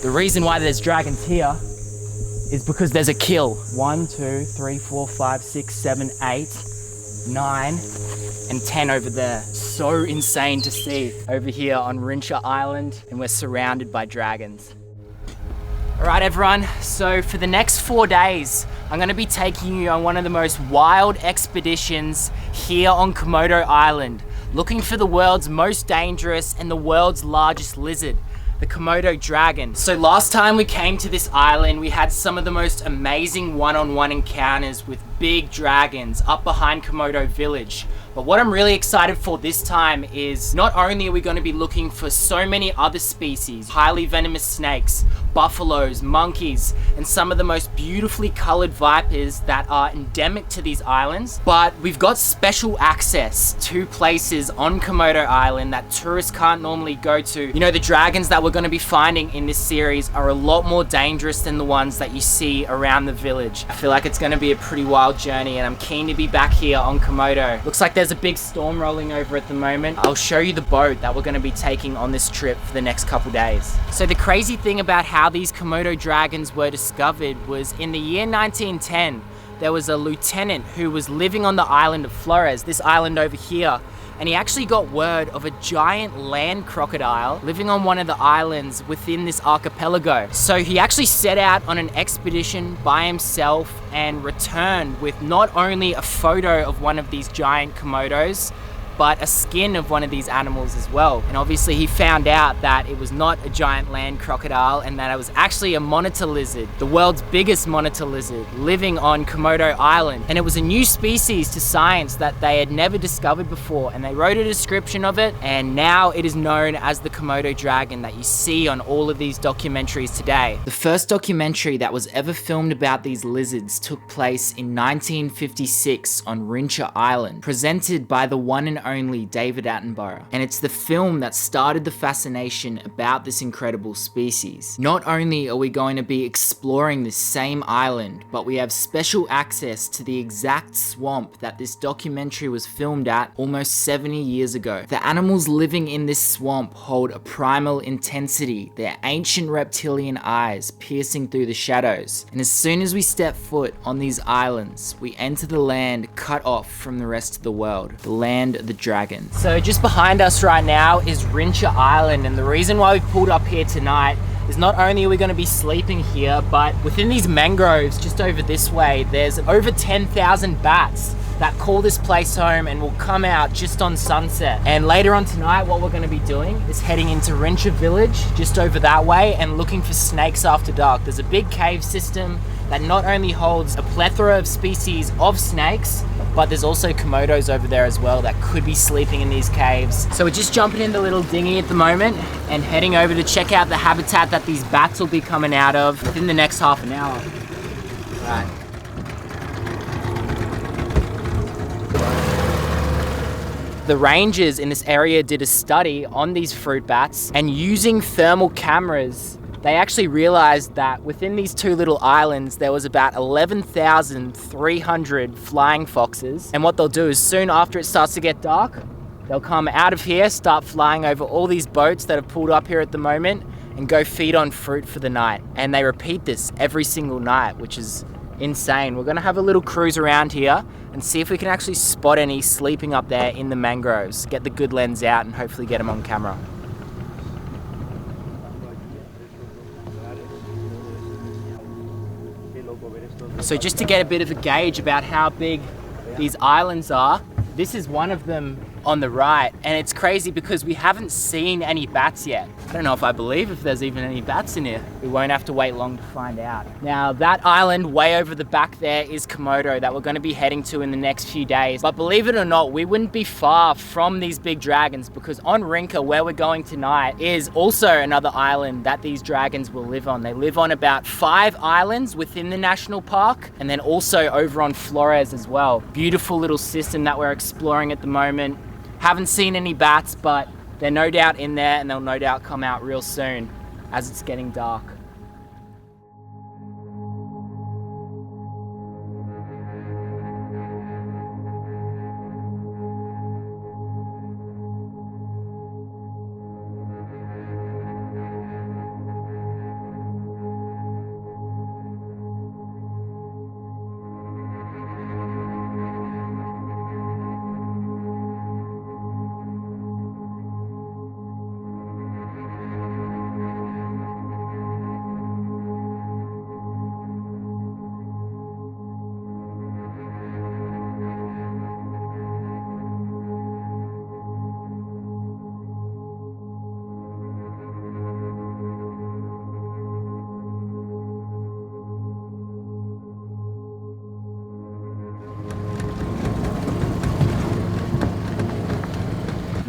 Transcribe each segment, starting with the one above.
The reason why there's dragons here is because there's a kill. 1, 2, 3, 4, 5, 6, 7, 8, 9, and 10 over there. So insane to see over here on Rinca Island, and we're surrounded by dragons. All right, everyone, so for the next 4 days, I'm gonna be taking you on one of the most wild expeditions here on Komodo Island, looking for the world's most dangerous and the world's largest lizard, the Komodo Dragon. So last time we came to this island, we had some of the most amazing one-on-one encounters with big dragons up behind Komodo Village. But what I'm really excited for this time is not only are we going to be looking for so many other species, highly venomous snakes, buffaloes, monkeys, and some of the most beautifully colored vipers that are endemic to these islands, but we've got special access to places on Komodo Island that tourists can't normally go to. You know, the dragons that we're going to be finding in this series are a lot more dangerous than the ones that you see around the village. I feel like it's going to be a pretty wild journey, and I'm keen to be back here on Komodo. Looks like there's a big storm rolling over at the moment. I'll show you the boat that we're going to be taking on this trip for the next couple days. So the crazy thing about how these Komodo dragons were discovered was in the year 1910, there was a lieutenant who was living on the island of Flores, this island over here, and he actually got word of a giant land crocodile living on one of the islands within this archipelago. So he actually set out on an expedition by himself and returned with not only a photo of one of these giant Komodos, but a skin of one of these animals as well. And obviously he found out that it was not a giant land crocodile and that it was actually a monitor lizard, the world's biggest monitor lizard, living on Komodo Island. And it was a new species to science that they had never discovered before, and they wrote a description of it, and now it is known as the Komodo Dragon that you see on all of these documentaries today. The first documentary that was ever filmed about these lizards took place in 1956 on Rinca Island, presented by the one and only David Attenborough. And it's the film that started the fascination about this incredible species. Not only are we going to be exploring this same island, but we have special access to the exact swamp that this documentary was filmed at almost 70 years ago. The animals living in this swamp hold a primal intensity, their ancient reptilian eyes piercing through the shadows. And as soon as we step foot on these islands, we enter the land cut off from the rest of the world, the land of the dragon. So just behind us right now is Rinca Island, and the reason why we pulled up here tonight is not only are we going to be sleeping here, but within these mangroves just over this way, there's over 10,000 bats that call this place home and will come out just on sunset. And later on tonight, what we're going to be doing is heading into Rinca Village, just over that way, and looking for snakes after dark. There's a big cave system that not only holds a plethora of species of snakes, but there's also Komodos over there as well that could be sleeping in these caves. So we're just jumping in the little dinghy at the moment and heading over to check out the habitat that these bats will be coming out of within the next half an hour. All right. The rangers in this area did a study on these fruit bats, and using thermal cameras, they actually realized that within these two little islands, there was about 11,300 flying foxes. And what they'll do is soon after it starts to get dark, they'll come out of here, start flying over all these boats that have pulled up here at the moment, and go feed on fruit for the night. And they repeat this every single night, which is insane. We're gonna have a little cruise around here and see if we can actually spot any sleeping up there in the mangroves, get the good lens out and hopefully get them on camera. So just to get a bit of a gauge about how big these islands are, this is one of them on the right, and it's crazy because we haven't seen any bats yet. I don't know if I believe if there's even any bats in here. We won't have to wait long to find out. Now that island way over the back there is Komodo that we're going to be heading to in the next few days. But believe it or not, we wouldn't be far from these big dragons, because on Rinca, where we're going tonight, is also another island that these dragons will live on. They live on about 5 islands within the national park, and then also over on Flores as well. Beautiful little system that we're exploring at the moment. Haven't seen any bats, but they're no doubt in there, and they'll no doubt come out real soon as it's getting dark.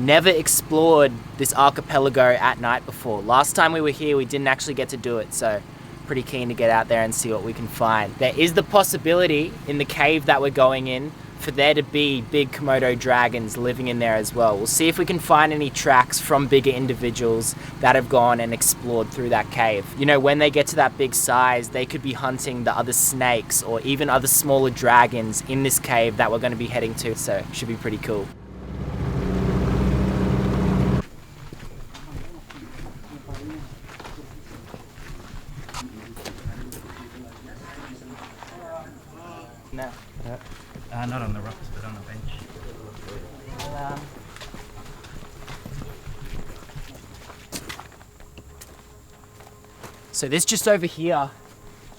never explored this archipelago at night before. Last time we were here, we didn't actually get to do it, so pretty keen to get out there and see what we can find. There is the possibility in the cave that we're going in for there to be big Komodo dragons living in there as well. We'll see if we can find any tracks from bigger individuals that have gone and explored through that cave. You know, when they get to that big size, they could be hunting the other snakes or even other smaller dragons in this cave that we're going to be heading to, so it should be pretty cool. No. Not on the rocks, but on the bench. So this just over here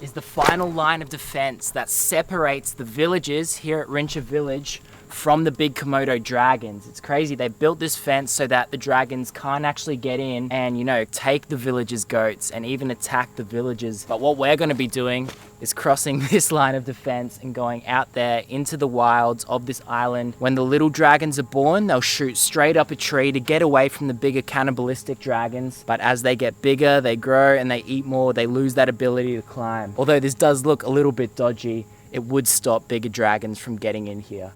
is the final line of defense that separates the villages here at Rinca Village from the big Komodo dragons. It's crazy. They built this fence so that the dragons can't actually get in and, you know, take the villagers' goats and even attack the villagers. But what we're going to be doing is crossing this line of defense and going out there into the wilds of this island. When the little dragons are born, they'll shoot straight up a tree to get away from the bigger cannibalistic dragons. But as they get bigger, they grow and they eat more, they lose that ability to climb. Although this does look a little bit dodgy, it would stop bigger dragons from getting in here.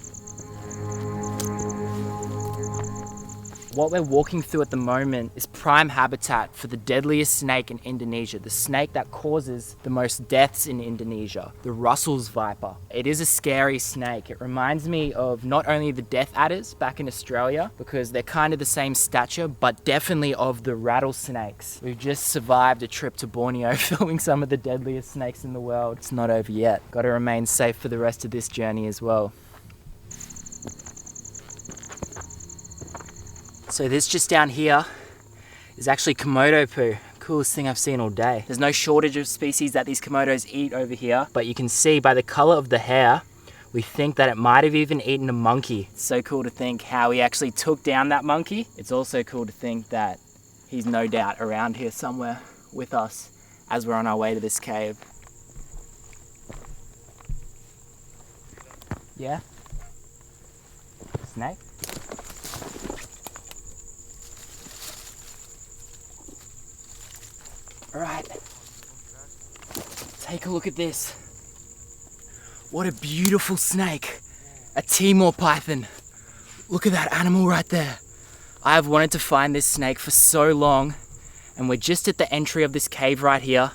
What we're walking through at the moment is prime habitat for the deadliest snake in Indonesia, the snake that causes the most deaths in Indonesia, the Russell's viper. It is a scary snake. It reminds me of not only the death adders back in Australia, because they're kind of the same stature, but definitely of the rattlesnakes. We've just survived a trip to Borneo filming some of the deadliest snakes in the world. It's not over yet. Got to remain safe for the rest of this journey as well. So this just down here is actually Komodo poo. Coolest thing I've seen all day. There's no shortage of species that these Komodos eat over here, but you can see by the color of the hair, we think that it might have even eaten a monkey. It's so cool to think how he actually took down that monkey. It's also cool to think that he's no doubt around here somewhere with us as we're on our way to this cave. Yeah? Snake? All right, take a look at this. What a beautiful snake. A Timor python. Look at that animal right there. I have wanted to find this snake for so long, and we're just at the entry of this cave right here,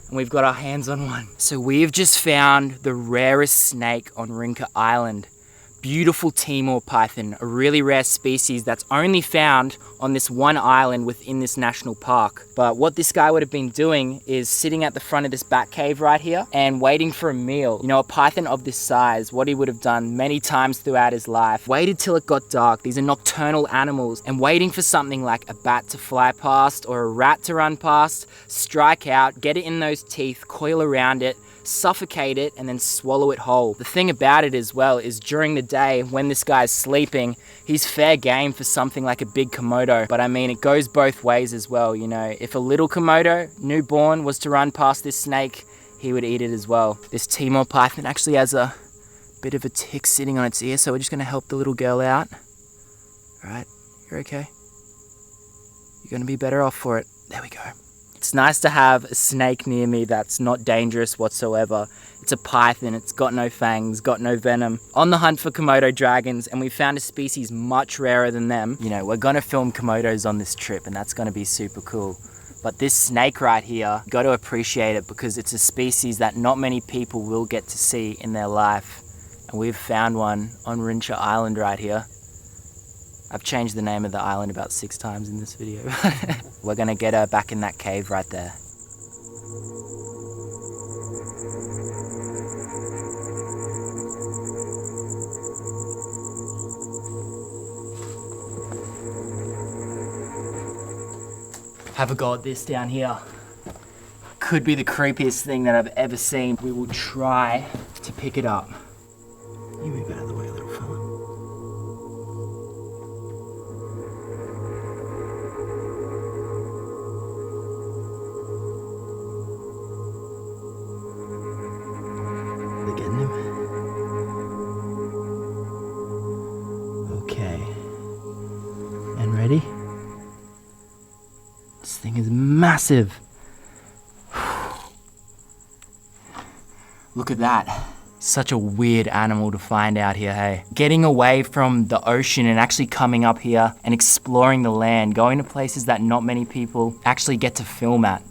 and we've got our hands on one. So we have just found the rarest snake on Rinca Island. Beautiful Timor python, a really rare species that's only found on this one island within this national park. But what this guy would have been doing is sitting at the front of this bat cave right here and waiting for a meal. You know, a python of this size, what he would have done many times throughout his life, waited till it got dark. These are nocturnal animals, and waiting for something like a bat to fly past or a rat to run past, strike out, get it in those teeth, coil around it, suffocate it, and then swallow it whole. The thing about it as well is during the day when this guy's sleeping, he's fair game for something like a big Komodo. But I mean, it goes both ways as well. You know, if a little Komodo, newborn, was to run past this snake, he would eat it as well. This Timor python actually has a bit of a tick sitting on its ear, so we're just gonna help the little girl out. All right, you're okay. You're gonna be better off for it. There we go. It's nice to have a snake near me that's not dangerous whatsoever. It's a python, it's got no fangs, got no venom. On the hunt for Komodo dragons, and we found a species much rarer than them. You know, we're gonna film Komodos on this trip, and that's gonna be super cool. But this snake right here, you gotta appreciate it because it's a species that not many people will get to see in their life. And we've found one on Rinca Island right here. I've changed the name of the island about 6 times in this video. We're gonna get her back in that cave right there. Have a go at this down here. Could be the creepiest thing that I've ever seen. We will try to pick it up. You move out of the way, little fella. Getting him? Okay. massive. Look at that. Such a weird animal to find out here, hey? Getting away from the ocean and actually coming up here and exploring the land, going to places that not many people actually get to film at.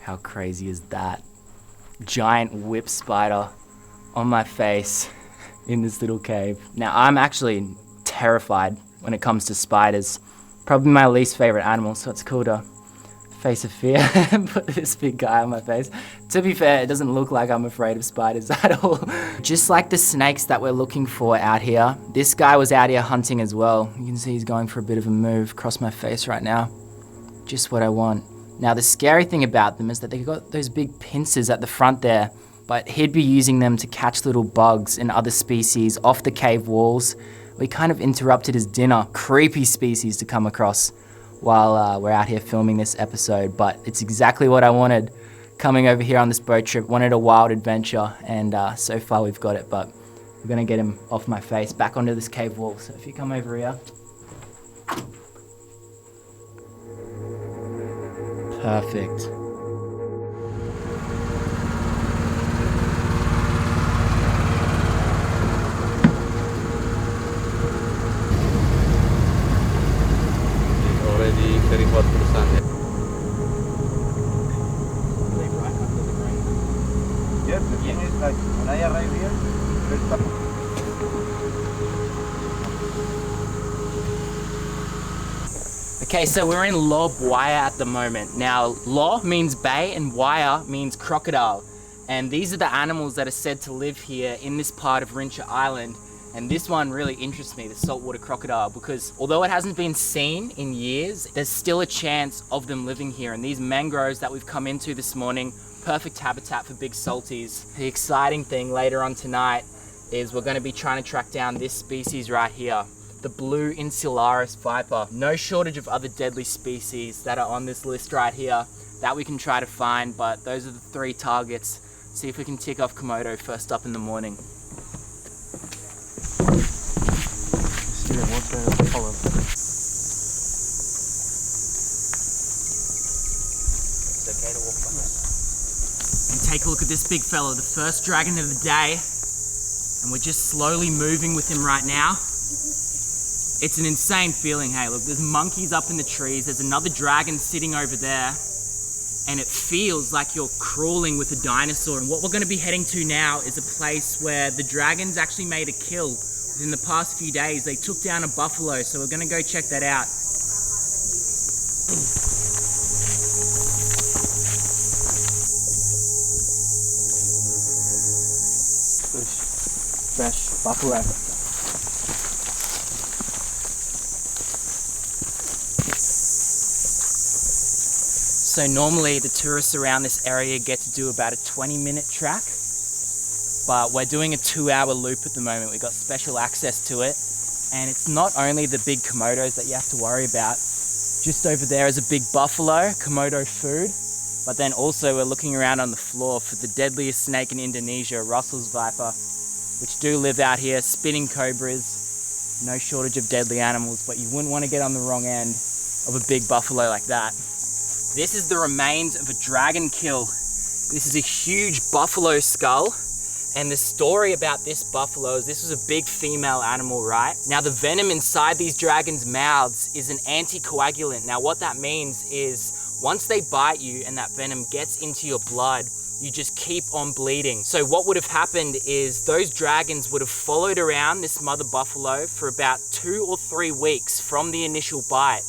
How crazy is that? Giant whip spider on my face in this little cave. Now, I'm actually terrified when it comes to spiders. Probably my least favorite animal, so it's cool to face of fear and put this big guy on my face. To be fair, it doesn't look like I'm afraid of spiders at all. Just like the snakes that we're looking for out here, this guy was out here hunting as well. You can see he's going for a bit of a move across my face right now. Just what I want. Now, the scary thing about them is that they've got those big pincers at the front there, but he'd be using them to catch little bugs and other species off the cave walls. We kind of interrupted his dinner. Creepy species to come across while we're out here filming this episode, but it's exactly what I wanted. Coming over here on this boat trip, wanted a wild adventure, and so far we've got it, but we're gonna get him off my face, back onto this cave wall. So if you come over here. Perfect. Already 34%. Yes, the thing is like when I arrive here, there's some. Okay, so we're in Lo Buaya at the moment. Now, Lo means bay and Buaya means crocodile. And these are the animals that are said to live here in this part of Rinca Island. And this one really interests me, the saltwater crocodile, because although it hasn't been seen in years, there's still a chance of them living here. And these mangroves that we've come into this morning, perfect habitat for big salties. The exciting thing later on tonight is we're going to be trying to track down this species right here, the blue insularis viper. No shortage of other deadly species that are on this list right here that we can try to find, but those are the 3 targets. See if we can tick off Komodo first up in the morning. And take a look at this big fella, the first dragon of the day, and we're just slowly moving with him right now. It's an insane feeling, hey, look, there's monkeys up in the trees, there's another dragon sitting over there, and it feels like you're crawling with a dinosaur. And what we're gonna be heading to now is a place where the dragons actually made a kill. In the past few days, they took down a buffalo, so we're gonna go check that out. Fresh buffalo. So normally the tourists around this area get to do about a 20-minute track, but we're doing a 2-hour loop at the moment. We've got special access to it, and it's not only the big Komodos that you have to worry about. Just over there is a big buffalo, Komodo food, but then also we're looking around on the floor for the deadliest snake in Indonesia, Russell's viper, which do live out here, spinning cobras, no shortage of deadly animals, but you wouldn't want to get on the wrong end of a big buffalo like that. This is the remains of a dragon kill. This is a huge buffalo skull. And the story about this buffalo is this was a big female animal, right? Now the venom inside these dragons' mouths is an anticoagulant. Now what that means is once they bite you and that venom gets into your blood, you just keep on bleeding. So what would have happened is those dragons would have followed around this mother buffalo for about 2 or 3 weeks from the initial bite.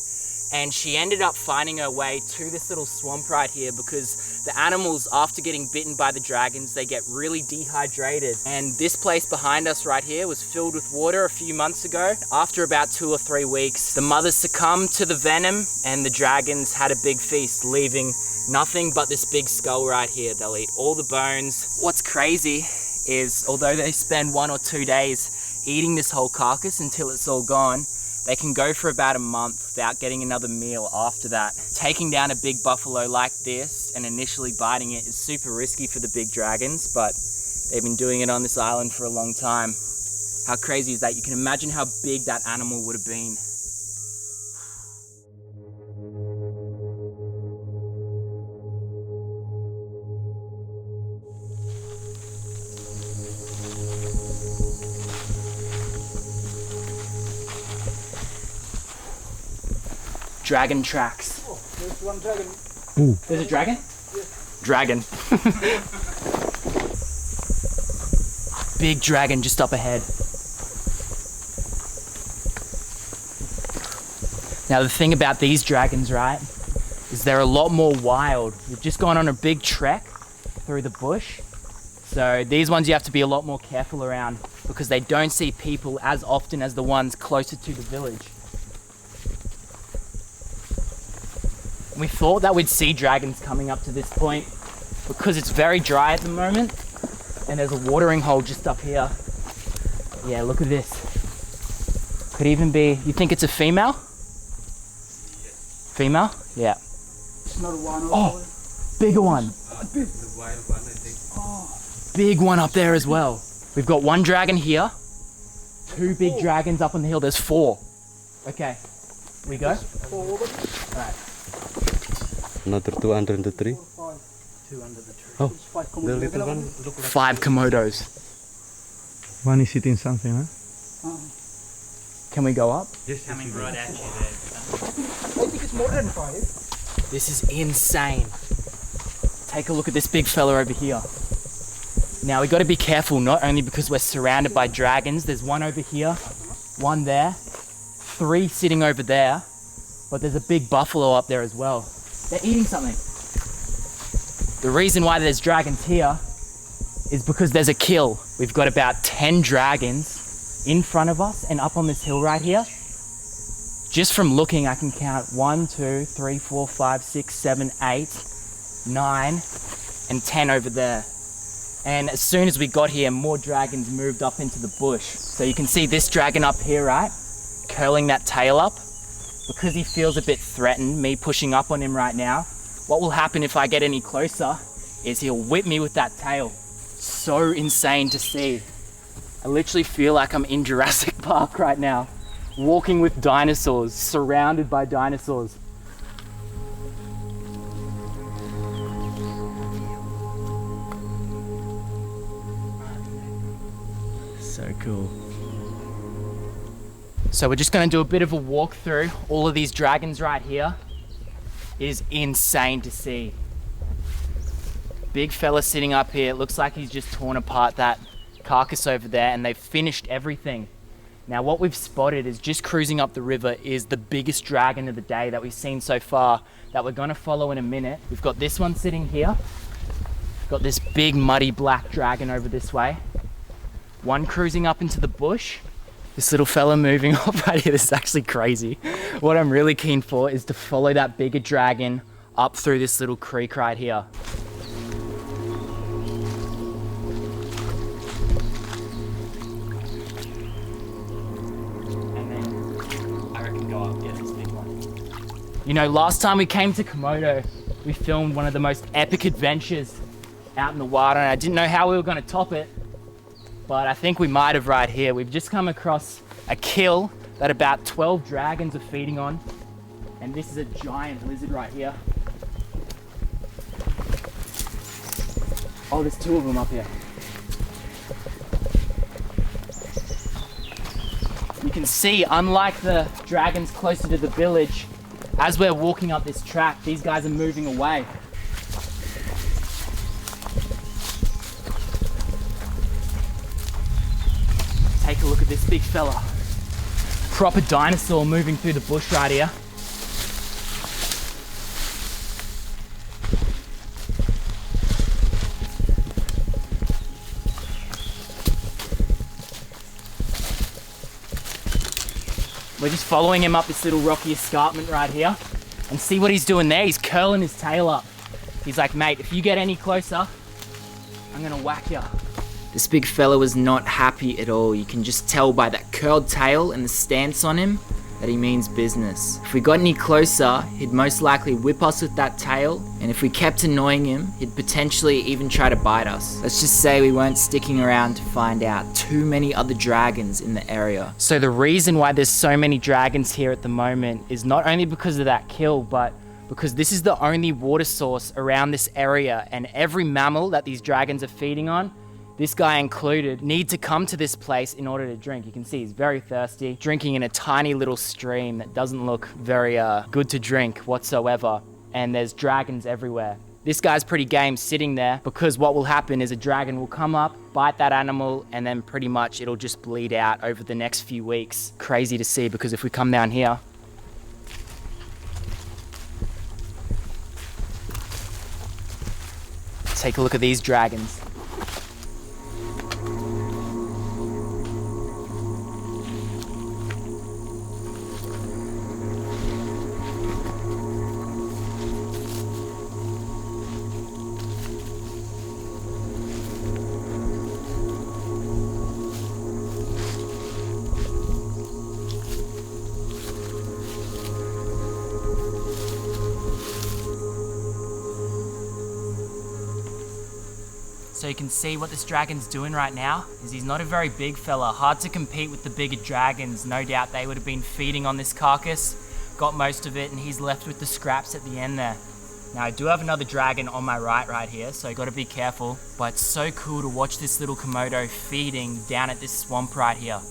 And she ended up finding her way to this little swamp right here because the animals, after getting bitten by the dragons, they get really dehydrated. And this place behind us right here was filled with water a few months ago. After about 2 or 3 weeks, the mother succumbed to the venom and the dragons had a big feast, leaving nothing but this big skull right here. They'll eat all the bones. What's crazy is although they spend 1 or 2 days eating this whole carcass until it's all gone, they can go for about a month without getting another meal after that. Taking down a big buffalo like this and initially biting it is super risky for the big dragons, but they've been doing it on this island for a long time. How crazy is that? You can imagine how big that animal would have been. dragon tracks. Oh, there's one dragon. There's a dragon? Yes. Dragon. Big dragon just up ahead. Now the thing about these dragons, right, is they're a lot more wild. We've just gone on a big trek through the bush. So these ones you have to be a lot more careful around because they don't see people as often as the ones closer to the village. We thought that we'd see dragons coming up to this point because it's very dry at the moment and there's a watering hole just up here. Yeah, look at this. Could even be, you think it's a female? Female? Yeah. It's not one. Oh, bigger one. The wild one, I think. Big one up there as well. We've got one dragon here, two big dragons up on the hill. There's 4. Okay, we go? Alright. Another 2 under the tree. 2 under the tree. Oh, the little one. 5 Komodos. One is eating something, huh? Can we go up? Just coming right at you there. I think it's more than 5. This is insane. Take a look at this big fella over here. Now we got to be careful, not only because we're surrounded by dragons. There's one over here, one there, 3 sitting over there, but there's a big buffalo up there as well. They're eating something. The reason why there's dragons here is because there's a kill. We've got about 10 dragons in front of us and up on this hill right here. Just from looking, I can count 1, 2, 3, 4, 5, 6, 7, 8, 9, and 10 over there. And as soon as we got here, more dragons moved up into the bush. So you can see this dragon up here, right? Curling that tail up. Because he feels a bit threatened, me pushing up on him right now, what will happen if I get any closer is he'll whip me with that tail. So insane to see. I literally feel like I'm in Jurassic Park right now, walking with dinosaurs, surrounded by dinosaurs. So cool. So we're just going to do a bit of a walk through all of these dragons right here. It is insane to see. Big fella sitting up here. It looks like he's just torn apart that carcass over there and they've finished everything. Now what we've spotted is just cruising up the river is the biggest dragon of the day that we've seen so far that we're going to follow in a minute. We've got this one sitting here. We've got this big muddy black dragon over this way. One cruising up into the bush. This little fella moving off right here. This is actually crazy. What I'm really keen for is to follow that bigger dragon up through this little creek right here. And then I reckon go up, get this big one. You know, last time we came to Komodo, we filmed one of the most epic adventures out in the water, and I didn't know how we were going to top it. But I think we might have right here. We've just come across a kill that about 12 dragons are feeding on. And this is a giant lizard right here. Oh, there's 2 of them up here. You can see, unlike the dragons closer to the village, as we're walking up this track, these guys are moving away. Take a look at this big fella. Proper dinosaur moving through the bush right here. We're just following him up this little rocky escarpment right here and see what he's doing there. He's curling his tail up. He's like, mate, if you get any closer, I'm gonna whack you. This big fella was not happy at all. You can just tell by that curled tail and the stance on him that he means business. If we got any closer, he'd most likely whip us with that tail, and if we kept annoying him, he'd potentially even try to bite us. Let's just say we weren't sticking around to find out too many other dragons in the area. So the reason why there's so many dragons here at the moment is not only because of that kill, but because this is the only water source around this area, and every mammal that these dragons are feeding on this guy included, need to come to this place in order to drink. You can see he's very thirsty, drinking in a tiny little stream that doesn't look very good to drink whatsoever. And there's dragons everywhere. This guy's pretty game sitting there, because what will happen is a dragon will come up, bite that animal, and then pretty much it'll just bleed out over the next few weeks. Crazy to see, because if we come down here, take a look at these dragons. So you can see what this dragon's doing right now is he's not a very big fella, hard to compete with the bigger dragons. No doubt they would have been feeding on this carcass, got most of it, and he's left with the scraps at the end there. Now I do have another dragon on my right here, so you gotta be careful, but it's so cool to watch this little Komodo feeding down at this swamp right here.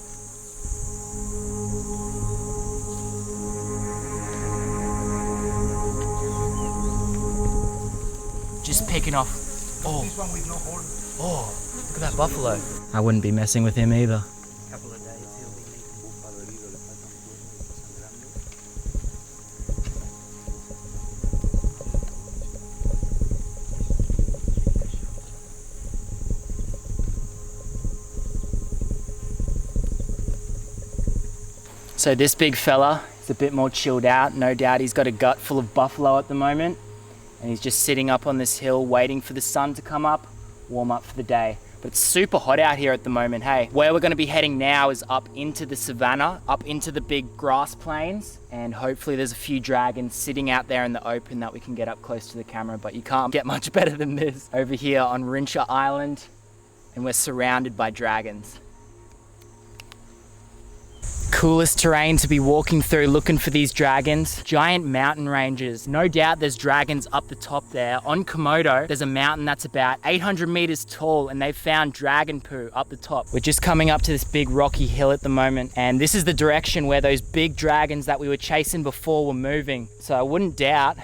Just picking off. Oh. This one with no horn. Oh, look at that buffalo. I wouldn't be messing with him either. Couple of days he'll be eating. So this big fella is a bit more chilled out. No doubt he's got a gut full of buffalo at the moment. And he's just sitting up on this hill waiting for the sun to come up, warm up for the day. But it's super hot out here at the moment, hey. Where we're gonna be heading now is up into the savannah, up into the big grass plains, and hopefully there's a few dragons sitting out there in the open that we can get up close to the camera, but you can't get much better than this over here on Rinca Island, and we're surrounded by dragons. Coolest terrain to be walking through looking for these dragons. Giant mountain ranges. No doubt there's dragons up the top there. On Komodo, there's a mountain that's about 800 meters tall, and they've found dragon poo up the top. We're just coming up to this big rocky hill at the moment, and this is the direction where those big dragons that we were chasing before were moving. So I wouldn't doubt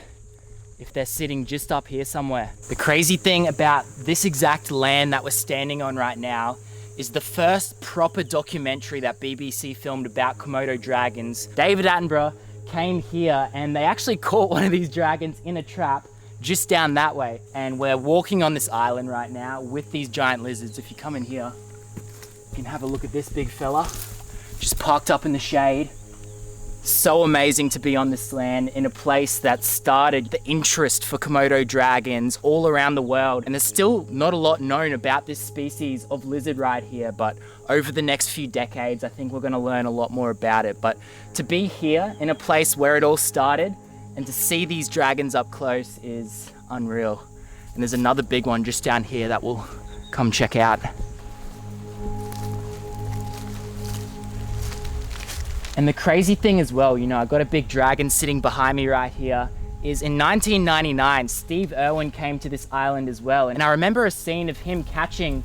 if they're sitting just up here somewhere. The crazy thing about this exact land that we're standing on right now is the first proper documentary that BBC filmed about Komodo dragons. David Attenborough came here and they actually caught one of these dragons in a trap just down that way. And we're walking on this island right now with these giant lizards. If you come in here, you can have a look at this big fella, just parked up in the shade. So amazing to be on this land in a place that started the interest for Komodo dragons all around the world. And there's still not a lot known about this species of lizard right here, but over the next few decades, I think we're gonna learn a lot more about it. But to be here in a place where it all started and to see these dragons up close is unreal. And there's another big one just down here that we'll come check out. And the crazy thing as well, you know, I've got a big dragon sitting behind me right here, is in 1999, Steve Irwin came to this island as well. And I remember a scene of him catching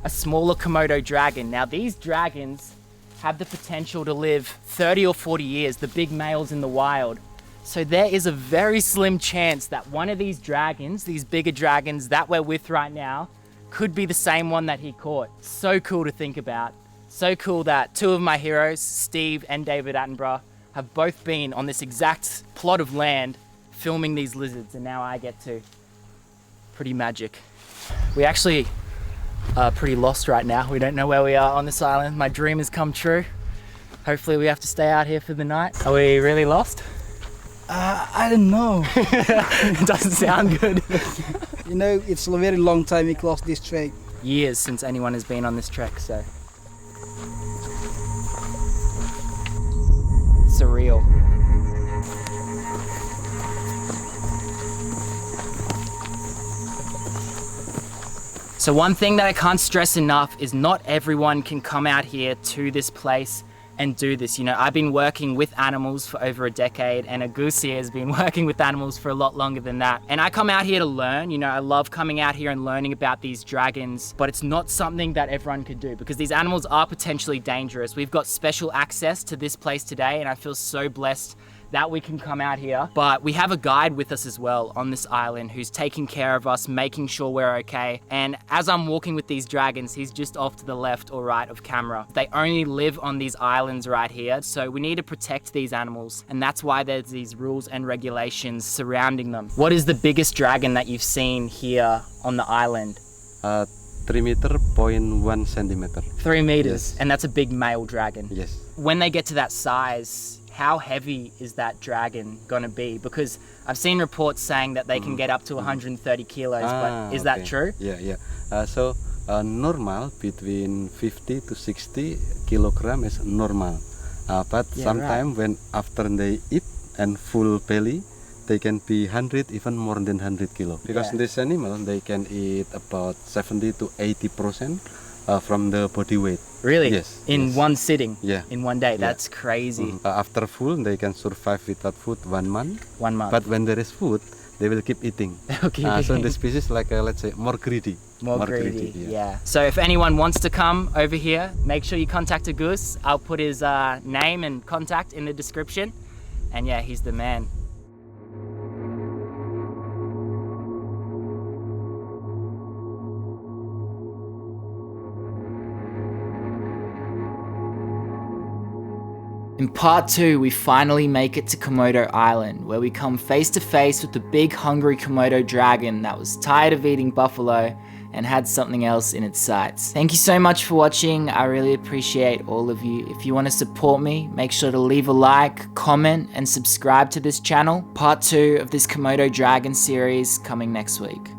a smaller Komodo dragon. Now these dragons have the potential to live 30 or 40 years, the big males in the wild. So there is a very slim chance that one of these dragons, these bigger dragons that we're with right now, could be the same one that he caught. So cool to think about. So cool that two of my heroes, Steve and David Attenborough, have both been on this exact plot of land filming these lizards, and now I get to. Pretty magic. We actually are pretty lost right now. We don't know where we are on this island. My dream has come true. Hopefully we have to stay out here for the night. Are we really lost? I don't know. It doesn't sound good. You know, it's a very long time we crossed this trek. Years since anyone has been on this trek, so. Surreal. So one thing that I can't stress enough is not everyone can come out here to this place and do this. You know, I've been working with animals for over a decade, and a goose here has been working with animals for a lot longer than that. And I come out here to learn. You know, I love coming out here and learning about these dragons, but it's not something that everyone could do because these animals are potentially dangerous. We've got special access to this place today, and I feel so blessed that we can come out here. But we have a guide with us as well on this island who's taking care of us, making sure we're okay. And as I'm walking with these dragons, he's just off to the left or right of camera. They only live on these islands right here, so we need to protect these animals, and that's why there's these rules and regulations surrounding them. What is the biggest dragon that you've seen here on the island? 3 meter, 0.1 centimeter. 3 meters, Yes. and that's a big male dragon. Yes. When they get to that size, how heavy is that dragon gonna be? Because I've seen reports saying that they can get up to 130 kilos, but is that okay. true? Yeah. Normal between 50 to 60 kilogram is normal. But Yeah, sometimes when after they eat and full belly, they can be 100, even more than 100 kilo. Because Yeah. this animal, they can eat about 70 to 80% from the body weight. Really? Yes. In yes. one sitting? Yeah. In one day? Yeah. That's crazy. After full, they can survive without food 1 month. 1 month. But when there is food, they will keep eating. Okay. So the species like let's say more greedy. More greedy, yeah. yeah. So if anyone wants to come over here, make sure you contact a goose. I'll put his name and contact in the description. And yeah, he's the man. In part 2, we finally make it to Komodo Island, where we come face to face with the big hungry Komodo dragon that was tired of eating buffalo and had something else in its sights. Thank you so much for watching. I really appreciate all of you. If you want to support me, make sure to leave a like, comment, and subscribe to this channel. Part 2 of this Komodo Dragon series coming next week.